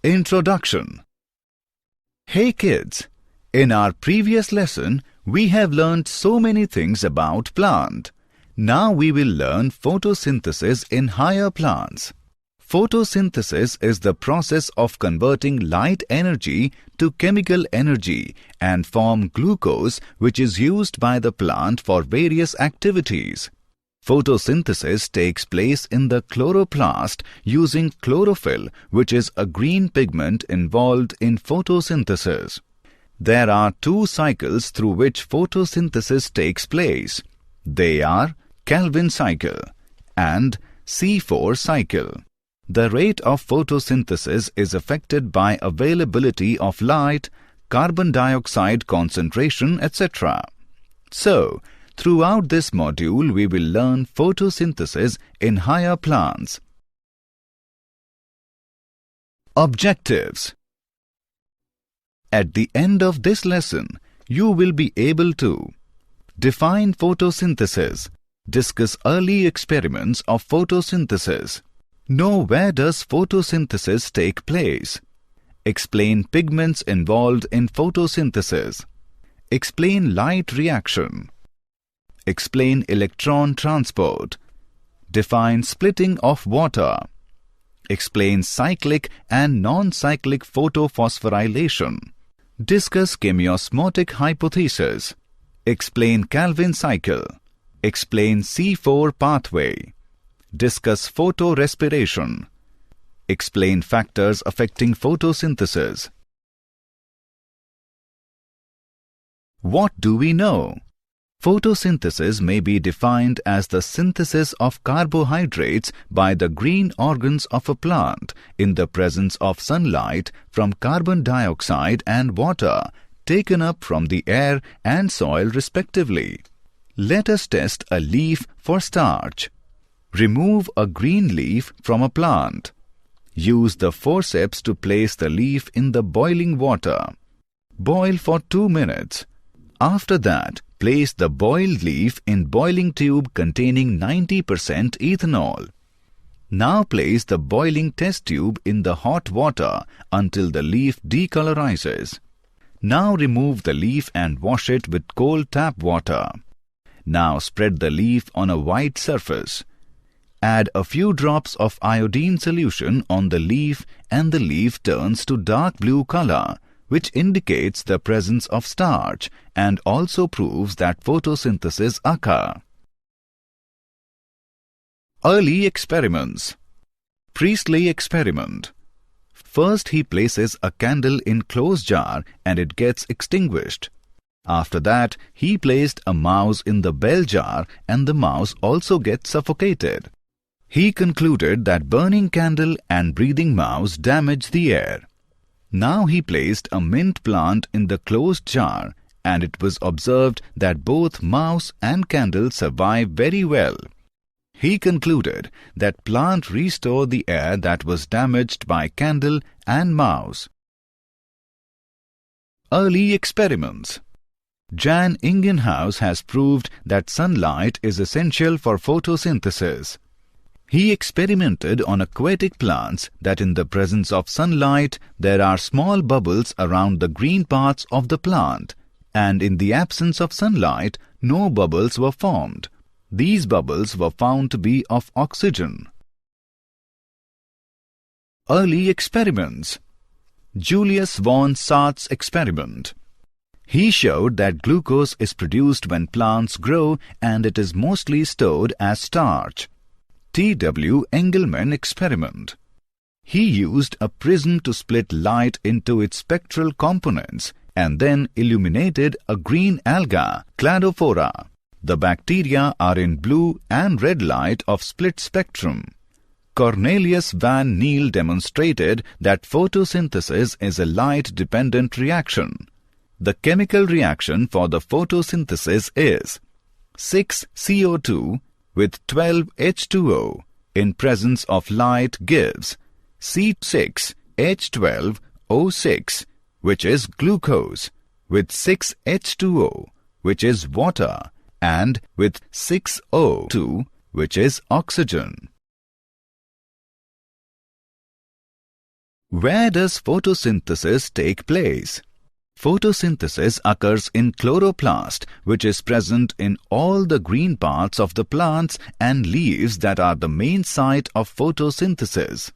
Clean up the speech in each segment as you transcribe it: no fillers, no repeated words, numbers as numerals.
Introduction. Hey kids, in our previous lesson, we have learned so many things about plant. Now we will learn photosynthesis in higher plants. Photosynthesis is the process of converting light energy to chemical energy and form glucose, which is used by the plant for various activities. Photosynthesis takes place in the chloroplast using chlorophyll, which is a green pigment involved in photosynthesis. There are two cycles through which photosynthesis takes place. They are Calvin cycle and C4 cycle. The rate of photosynthesis is affected by availability of light, carbon dioxide concentration, etc. So, throughout this module, we will learn photosynthesis in higher plants. Objectives. At the end of this lesson, you will be able to define photosynthesis, discuss early experiments of photosynthesis, know where does photosynthesis take place, explain pigments involved in photosynthesis, explain light reaction, explain electron transport, define splitting of water, explain cyclic and non-cyclic photophosphorylation, discuss chemiosmotic hypothesis, explain Calvin cycle, explain C4 pathway, discuss photorespiration, explain factors affecting photosynthesis. What do we know? Photosynthesis may be defined as the synthesis of carbohydrates by the green organs of a plant in the presence of sunlight from carbon dioxide and water taken up from the air and soil respectively. Let us test a leaf for starch. Remove a green leaf from a plant. Use the forceps to place the leaf in the boiling water. Boil for 2 minutes. After that, place the boiled leaf in boiling tube containing 90% ethanol. Now place the boiling test tube in the hot water until the leaf decolorizes. Now remove the leaf and wash it with cold tap water. Now spread the leaf on a white surface. Add a few drops of iodine solution on the leaf and the leaf turns to dark blue color, which indicates the presence of starch and also proves that photosynthesis occurs. Early experiments. Priestley experiment. First he places a candle in closed jar and it gets extinguished. After that, he placed a mouse in the bell jar and the mouse also gets suffocated. He concluded that burning candle and breathing mouse damage the air. Now he placed a mint plant in the closed jar and it was observed that both mouse and candle survive very well. He concluded that plant restore the air that was damaged by candle and mouse. Early experiments. Jan Ingenhouse has proved that sunlight is essential for photosynthesis. He experimented on aquatic plants that in the presence of sunlight there are small bubbles around the green parts of the plant, and in the absence of sunlight no bubbles were formed. These bubbles were found to be of oxygen. Early experiments. Julius von Saat's experiment. He showed that glucose is produced when plants grow and it is mostly stored as starch. T.W. Engelmann experiment. He used a prism to split light into its spectral components and then illuminated a green alga, Cladophora. The bacteria are in blue and red light of split spectrum. Cornelius van Niel demonstrated that photosynthesis is a light-dependent reaction. The chemical reaction for the photosynthesis is 6CO2 with 12 H2O in presence of light gives C6H12O6, which is glucose, with 6 H2O, which is water, and with 6O2, which is oxygen. Where does photosynthesis take place? Photosynthesis occurs in chloroplast, which is present in all the green parts of the plants and leaves that are the main site of photosynthesis.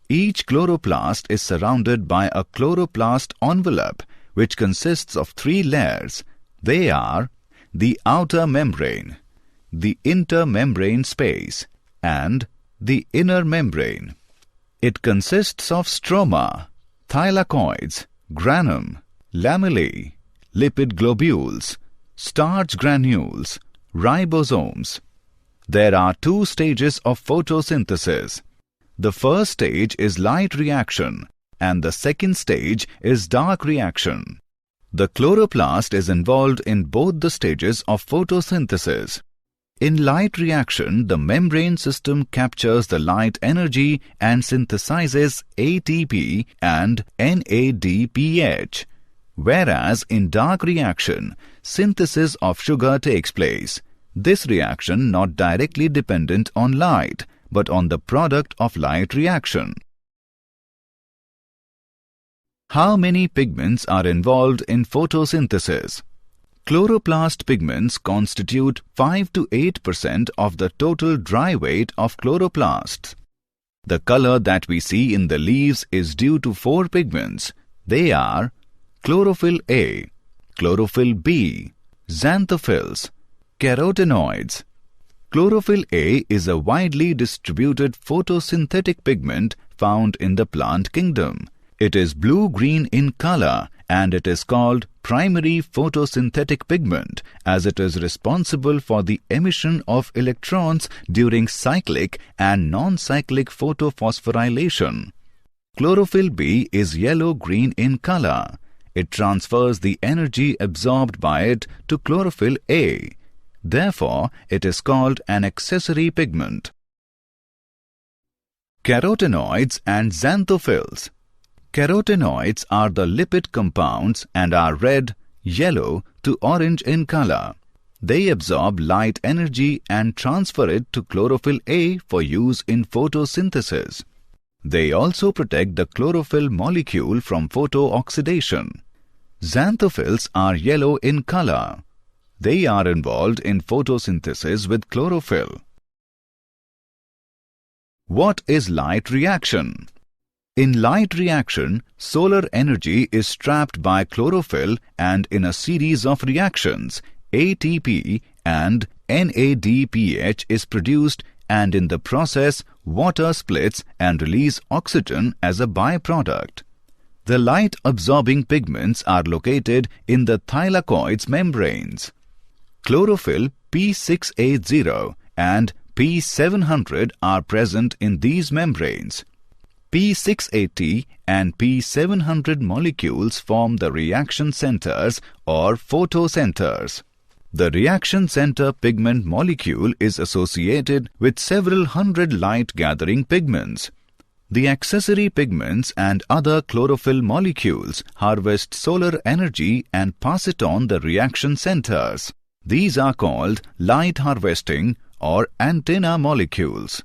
Each chloroplast is surrounded by a chloroplast envelope, which consists of 3 layers. They are the outer membrane, the intermembrane space, and the inner membrane. It consists of stroma, thylakoids, granum, lamellae, lipid globules, starch granules, ribosomes. There are 2 stages of photosynthesis. The first stage is light reaction and the second stage is dark reaction. The chloroplast is involved in both the stages of photosynthesis. In light reaction, the membrane system captures the light energy and synthesizes ATP and NADPH. Whereas in dark reaction, synthesis of sugar takes place. This reaction not directly dependent on light, but on the product of light reaction. How many pigments are involved in photosynthesis? Chloroplast pigments constitute 5 to 8% of the total dry weight of chloroplasts. The color that we see in the leaves is due to 4 pigments. They are chlorophyll A, chlorophyll B, xanthophylls, carotenoids. Chlorophyll A is a widely distributed photosynthetic pigment found in the plant kingdom. It is blue-green in color and it is called primary photosynthetic pigment as it is responsible for the emission of electrons during cyclic and non-cyclic photophosphorylation. Chlorophyll B is yellow-green in color. It transfers the energy absorbed by it to chlorophyll A. Therefore, it is called an accessory pigment. Carotenoids and xanthophylls. Carotenoids are the lipid compounds and are red, yellow to orange in color. They absorb light energy and transfer it to chlorophyll A for use in photosynthesis. They also protect the chlorophyll molecule from photooxidation. Xanthophylls are yellow in color. They are involved in photosynthesis with chlorophyll. What is light reaction? In light reaction, solar energy is trapped by chlorophyll and in a series of reactions, ATP and NADPH is produced and in the process, water splits and release oxygen as a byproduct. The light-absorbing pigments are located in the thylakoids membranes. Chlorophyll P680 and P700 are present in these membranes. P680 and P700 molecules form the reaction centers or photocenters. The reaction center pigment molecule is associated with several hundred light-gathering pigments. The accessory pigments and other chlorophyll molecules harvest solar energy and pass it on the reaction centers. These are called light harvesting or antenna molecules.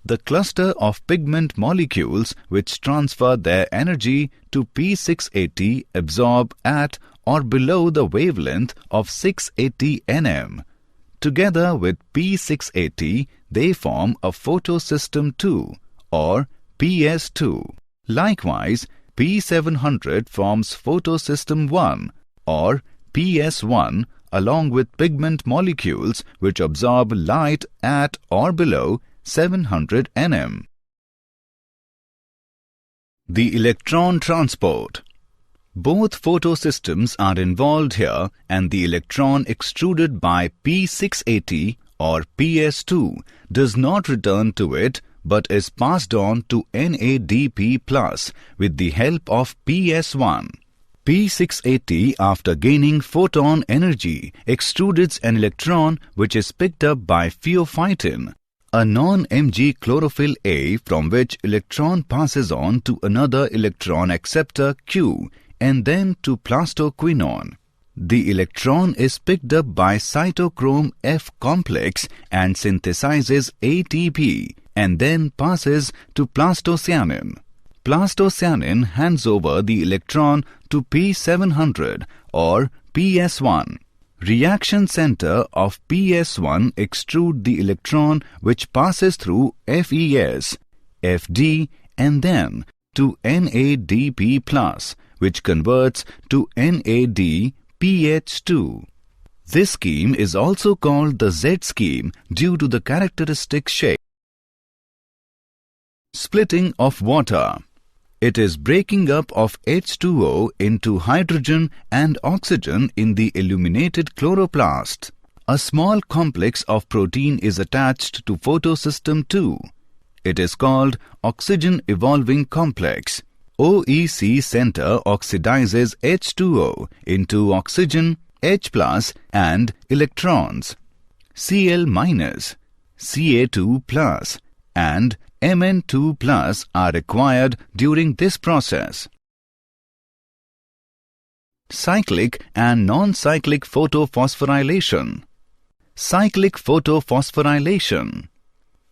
The cluster of pigment molecules which transfer their energy to P680 absorb at or below the wavelength of 680 nm. Together with P680, they form a photosystem 2 or PS2. Likewise, P700 forms photosystem 1 or PS1 along with pigment molecules which absorb light at or below 700 nm. The electron transport. Both photosystems are involved here and the electron extruded by P680 or PS2 does not return to it but is passed on to NADP+ with the help of PS1. P680 after gaining photon energy extrudes an electron which is picked up by pheophytin, a non-Mg chlorophyll A from which electron passes on to another electron acceptor Q and then to plastoquinone. The electron is picked up by cytochrome F complex and synthesizes ATP and then passes to plastocyanin. plastocyanin hands over the electron to P700 or PS1. Reaction center of PS1 extrude the electron which passes through FES, FD and then to NADP+, which converts to NADPH2. This scheme is also called the Z scheme due to the characteristic shape. Splitting of water. It is breaking up of H2O into hydrogen and oxygen in the illuminated chloroplast. A small complex of protein is attached to photosystem 2. It is called oxygen evolving complex. OEC center oxidizes H2O into oxygen, H+, and electrons. Cl-, Ca2+, and Mn2+ are required during this process. Cyclic and non-cyclic photophosphorylation. Cyclic photophosphorylation.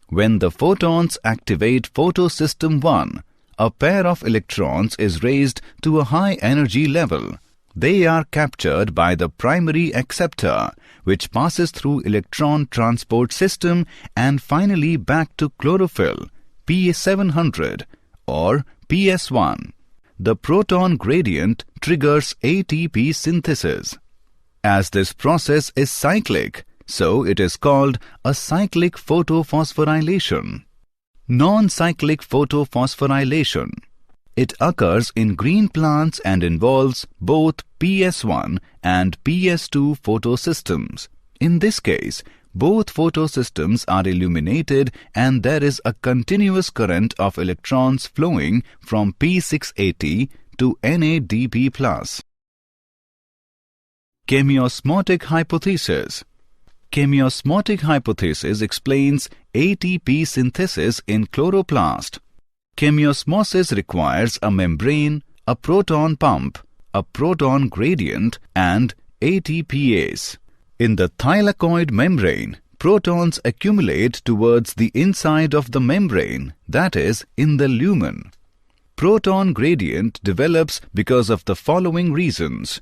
When the photons activate photosystem 1, a pair of electrons is raised to a high energy level. They are captured by the primary acceptor, which passes through electron transport system and finally back to chlorophyll, P700 or PS1. The proton gradient triggers ATP synthesis. As this process is cyclic, so it is called a cyclic photophosphorylation. Non-cyclic photophosphorylation. It occurs in green plants and involves both PS1 and PS2 photosystems. In this case, both photosystems are illuminated and there is a continuous current of electrons flowing from P680 to NADP+. Chemiosmotic hypothesis. Chemiosmotic hypothesis explains ATP synthesis in chloroplast. Chemiosmosis requires a membrane, a proton pump, a proton gradient and ATPase. In the thylakoid membrane, protons accumulate towards the inside of the membrane, that is, in the lumen. Proton gradient develops because of the following reasons.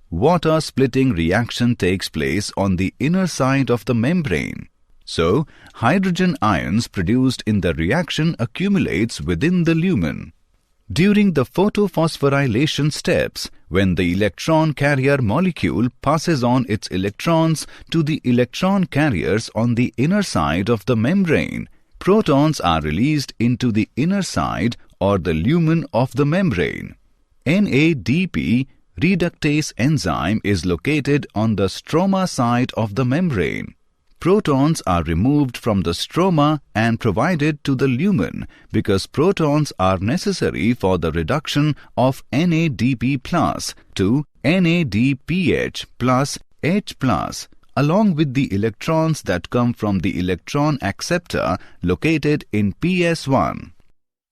Water splitting reaction takes place on the inner side of the membrane. So, hydrogen ions produced in the reaction accumulates within the lumen. During the photophosphorylation steps, when the electron carrier molecule passes on its electrons to the electron carriers on the inner side of the membrane, protons are released into the inner side or the lumen of the membrane. NADP reductase enzyme is located on the stroma side of the membrane. Protons are removed from the stroma and provided to the lumen because protons are necessary for the reduction of NADP+ to NADPH plus H+, along with the electrons that come from the electron acceptor located in PS1.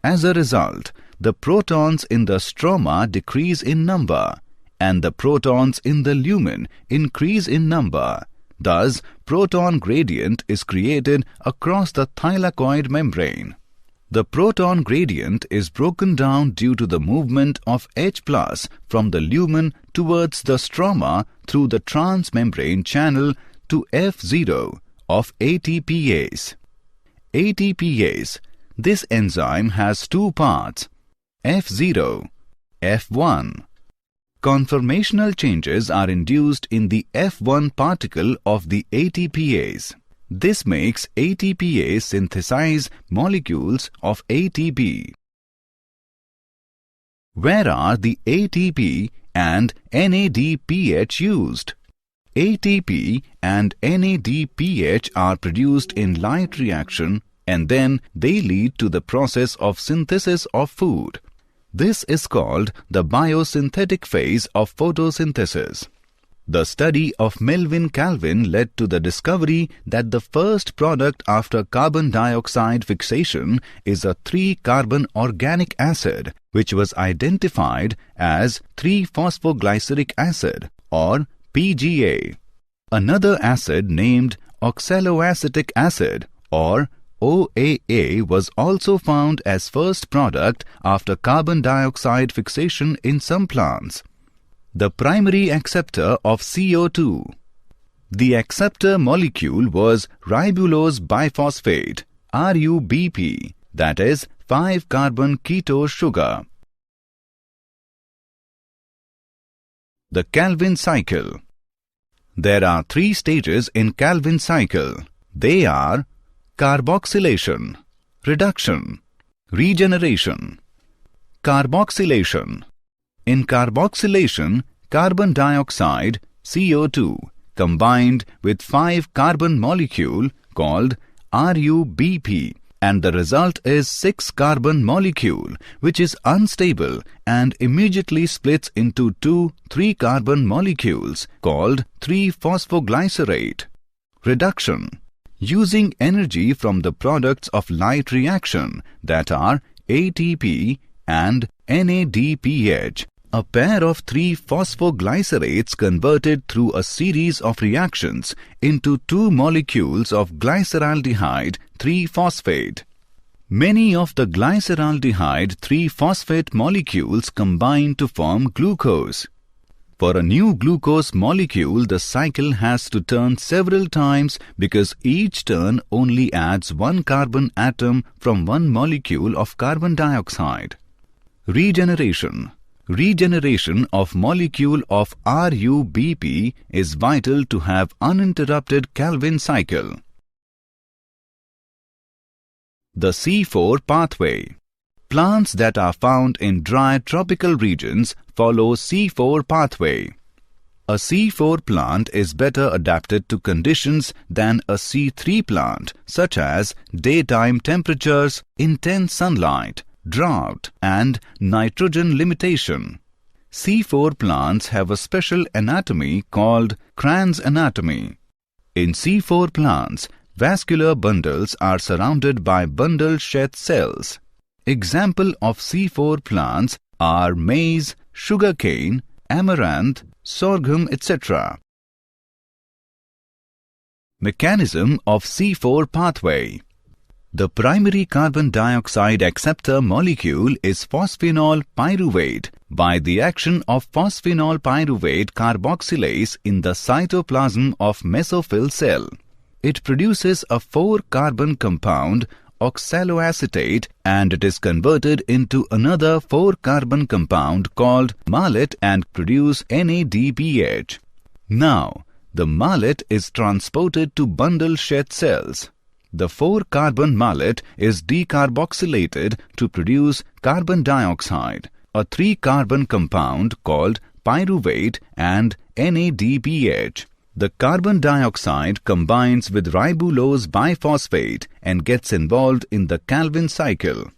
As a result, the protons in the stroma decrease in number and the protons in the lumen increase in number. Thus, proton gradient is created across the thylakoid membrane. The proton gradient is broken down due to the movement of H+ from the lumen towards the stroma through the transmembrane channel to F0 of ATPase. ATPase. This enzyme has two parts, F0, F1. Conformational changes are induced in the F1 particle of the ATPase. This makes ATPase synthesize molecules of ATP. Where are the ATP and NADPH used? ATP and NADPH are produced in light reaction and then they lead to the process of synthesis of food. This is called the biosynthetic phase of photosynthesis. The study of Melvin Calvin led to the discovery that the first product after carbon dioxide fixation is a 3-carbon organic acid, which was identified as 3-phosphoglyceric acid or PGA. Another acid named oxaloacetic acid or OAA was also found as first product after carbon dioxide fixation in some plants. The primary acceptor of CO2. The acceptor molecule was ribulose biphosphate, RUBP, that is 5-carbon ketose sugar. The Calvin cycle. There are 3 stages in Calvin cycle. They are carboxylation, reduction, regeneration. Carboxylation. In carboxylation, carbon dioxide, CO2, combined with 5-carbon molecule called RUBP, and the result is 6-carbon molecule, which is unstable and immediately splits into 2 3-carbon molecules called 3-phosphoglycerate. Reduction. Using energy from the products of light reaction, that are ATP and NADPH, a pair of 3-phosphoglycerates converted through a series of reactions into 2 molecules of glyceraldehyde 3-phosphate. Many of the glyceraldehyde 3-phosphate molecules combine to form glucose. For a new glucose molecule, the cycle has to turn several times because each turn only adds 1 carbon atom from 1 molecule of carbon dioxide. Regeneration. Regeneration of molecule of RUBP is vital to have uninterrupted Calvin cycle. The C4 pathway. Plants that are found in dry tropical regions follow C4 pathway. A C4 plant is better adapted to conditions than a C3 plant, such as daytime temperatures, intense sunlight, drought, and nitrogen limitation. C4 plants have a special anatomy called Cran's anatomy. In C4 plants, vascular bundles are surrounded by bundle-sheath cells. Example of C4 plants are maize, sugarcane, amaranth, sorghum, etc. Mechanism of C4 pathway. The primary carbon dioxide acceptor molecule is phosphenol pyruvate by the action of phosphenol pyruvate carboxylase in the cytoplasm of mesophyll cell. It produces a 4-carbon compound oxaloacetate and it is converted into another 4-carbon compound called malate and produce NADPH. Now, the malate is transported to bundle-sheath cells. The 4-carbon malate is decarboxylated to produce carbon dioxide, a 3-carbon compound called pyruvate and NADPH. The carbon dioxide combines with ribulose biphosphate and gets involved in the Calvin cycle.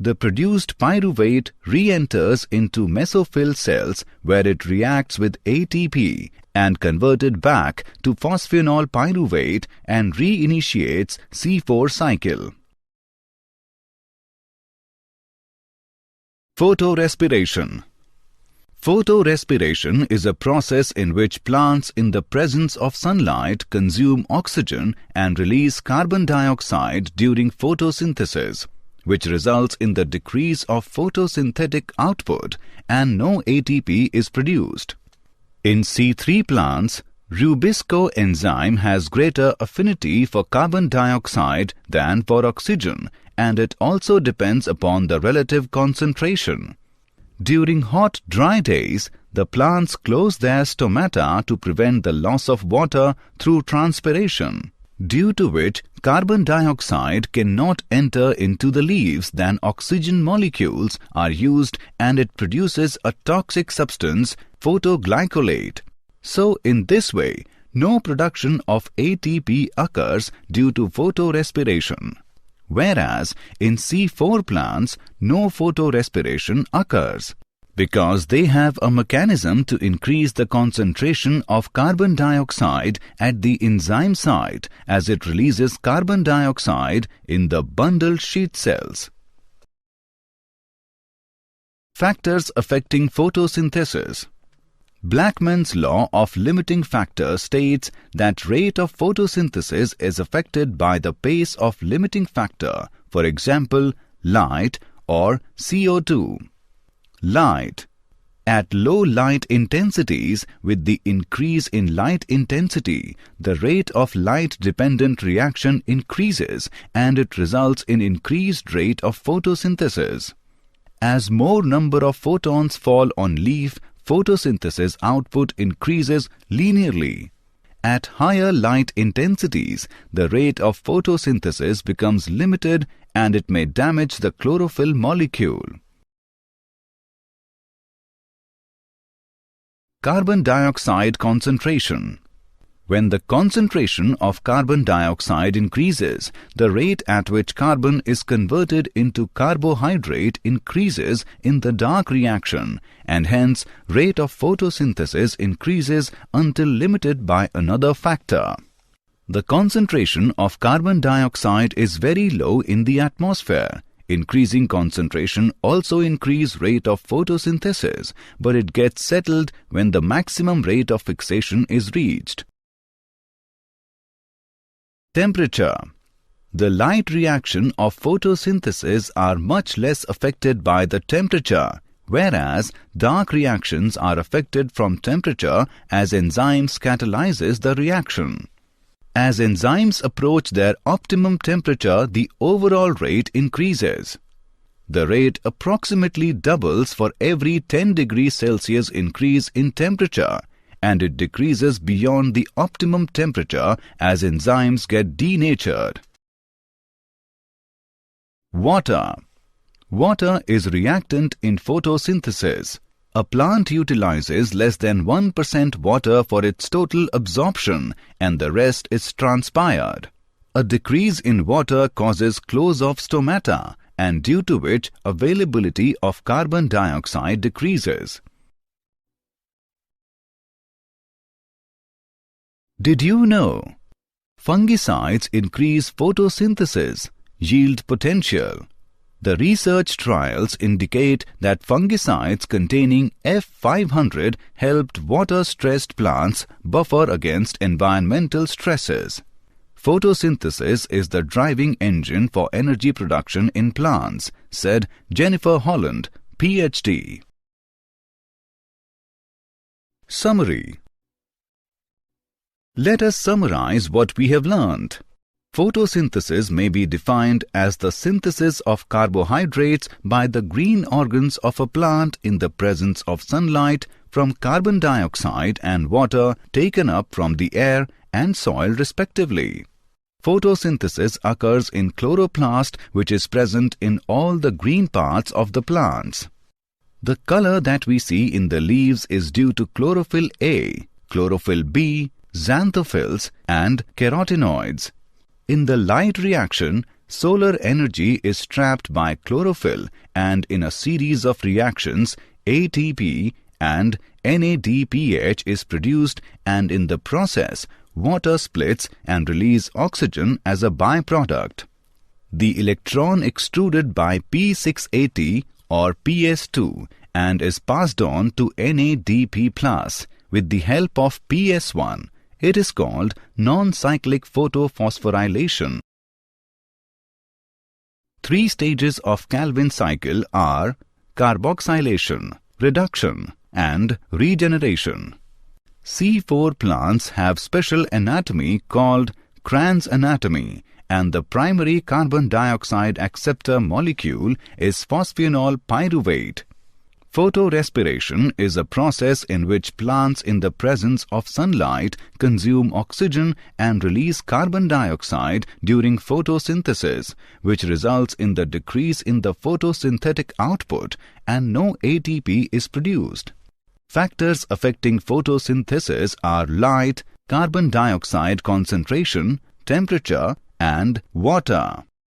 The produced pyruvate re-enters into mesophyll cells where it reacts with ATP and converted back to phosphenol pyruvate and reinitiates C4 cycle. Photorespiration. Photorespiration is a process in which plants in the presence of sunlight consume oxygen and release carbon dioxide during photosynthesis, which results in the decrease of photosynthetic output and no ATP is produced. In C3 plants, rubisco enzyme has greater affinity for carbon dioxide than for oxygen, and it also depends upon the relative concentration. During hot, dry days, the plants close their stomata to prevent the loss of water through transpiration, due to which carbon dioxide cannot enter into the leaves than oxygen molecules are used and it produces a toxic substance, photoglycolate. So, in this way, no production of ATP occurs due to photorespiration. Whereas in C4 plants, no photorespiration occurs because they have a mechanism to increase the concentration of carbon dioxide at the enzyme site as it releases carbon dioxide in the bundle sheath cells. Factors affecting photosynthesis. Blackman's law of limiting factor states that rate of photosynthesis is affected by the pace of limiting factor, for example, light or CO2. Light. At low light intensities, with the increase in light intensity, the rate of light-dependent reaction increases and it results in increased rate of photosynthesis. As more number of photons fall on leaf, photosynthesis output increases linearly. At higher light intensities, the rate of photosynthesis becomes limited and it may damage the chlorophyll molecule. Carbon dioxide concentration. When the concentration of carbon dioxide increases, the rate at which carbon is converted into carbohydrate increases in the dark reaction, and hence rate of photosynthesis increases until limited by another factor. The concentration of carbon dioxide is very low in the atmosphere. Increasing concentration also increase rate of photosynthesis, but it gets settled when the maximum rate of fixation is reached. Temperature. The light reaction of photosynthesis are much less affected by the temperature, whereas dark reactions are affected from temperature as enzymes catalyzes the reaction. As enzymes approach their optimum temperature, the overall rate increases. The rate approximately doubles for every 10 degrees Celsius increase in temperature, and it decreases beyond the optimum temperature as enzymes get denatured. Water. Water is reactant in photosynthesis. A plant utilizes less than 1% water for its total absorption and the rest is transpired. A decrease in water causes close of stomata, and due to which availability of carbon dioxide decreases. Did you know? Fungicides increase photosynthesis, yield potential. The research trials indicate that fungicides containing F500 helped water-stressed plants buffer against environmental stresses. Photosynthesis is the driving engine for energy production in plants, said Jennifer Holland, PhD. Summary. Let us summarize what we have learned. Photosynthesis may be defined as the synthesis of carbohydrates by the green organs of a plant in the presence of sunlight from carbon dioxide and water taken up from the air and soil respectively. Photosynthesis occurs in chloroplast, which is present in all the green parts of the plants. The color that we see in the leaves is due to chlorophyll A, chlorophyll B, xanthophylls and carotenoids. In the light reaction, solar energy is trapped by chlorophyll and in a series of reactions, ATP and NADPH is produced, and in the process, water splits and release oxygen as a byproduct. The electron extruded by P680 or PS2 and is passed on to NADP+ with the help of PS1. It is called non-cyclic photophosphorylation. 3 stages of Calvin cycle are carboxylation, reduction, and regeneration. C4 plants have special anatomy called Cran's anatomy, and the primary carbon dioxide acceptor molecule is phosphenol pyruvate. Photorespiration is a process in which plants in the presence of sunlight consume oxygen and release carbon dioxide during photosynthesis, which results in the decrease in the photosynthetic output and no ATP is produced. Factors affecting photosynthesis are light, carbon dioxide concentration, temperature, and water.